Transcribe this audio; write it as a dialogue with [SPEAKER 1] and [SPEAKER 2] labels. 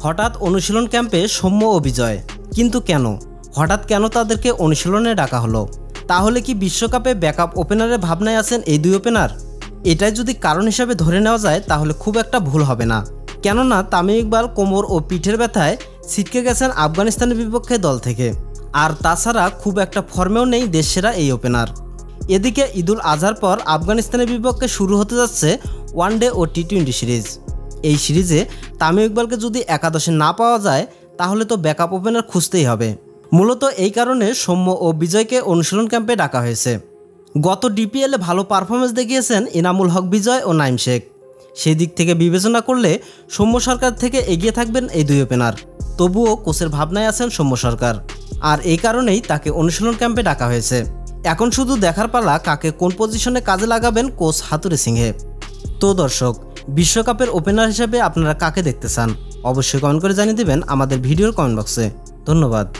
[SPEAKER 1] হঠাৎ অনুশীলন ক্যাম্পে সৌম্য ও বিজয়, কিন্তু কেন? হঠাৎ কেন তাদেরকে অনুশীলনে ডাকা হলো? তাহলে কি বিশ্বকাপে ব্যাকআপ ওপেনারের ভাবনায় আছেন এই দুই ওপেনার? এটাই যদি কারণ হিসাবে ধরে নেওয়া যায় তাহলে খুব একটা ভুল হবে না। কেননা তামিম ইকবাল কোমর ও পিঠের ব্যথায় ছিটকে গেছেন আফগানিস্তানের বিপক্ষে দল থেকে। আর তাছাড়া খুব একটা ফর্মেও নেই দেশসেরা এই ওপেনার। এদিকে ঈদুল আজহার পর আফগানিস্তানের বিপক্ষে শুরু হতে যাচ্ছে ওয়ানডে ও টি-20 সিরিজ। এই সিরিজে তামিম ইকবালকে যদি একাদশে না পাওয়া যায় তাহলে তো ব্যাকআপ ওপেনার খুঁজতেই হবে। মূলত এই কারণে সৌম্য ও বিজয়কে অনুশীলন ক্যাম্পে ডাকা হয়েছে। গত ডিপিএলে ভালো পারফরমেন্স দেখিয়েছেন এনামুল হক বিজয় ও নাইম শেখ। সেই দিক থেকে বিবেচনা করলে সৌম্য সরকার থেকে এগিয়ে থাকবেন এই দুই ওপেনার। তবুও কোচের ভাবনায় আছেন সৌম্য সরকার, আর এই কারণেই তাকে অনুশীলন ক্যাম্পে ডাকা হয়েছে। এখন শুধু দেখার পালা কাকে কোন পজিশনে কাজে লাগাবেন কোচ হাতুড়ে সিংহে। তো দর্শক, বিশ্বকাপের ওপেনার হিসেবে আপনারা কাকে দেখতে চান? অবশ্যই কমেন্ট করে জানিয়ে দেবেন আমাদের ভিডিওর কমেন্ট বক্সে। ধন্যবাদ।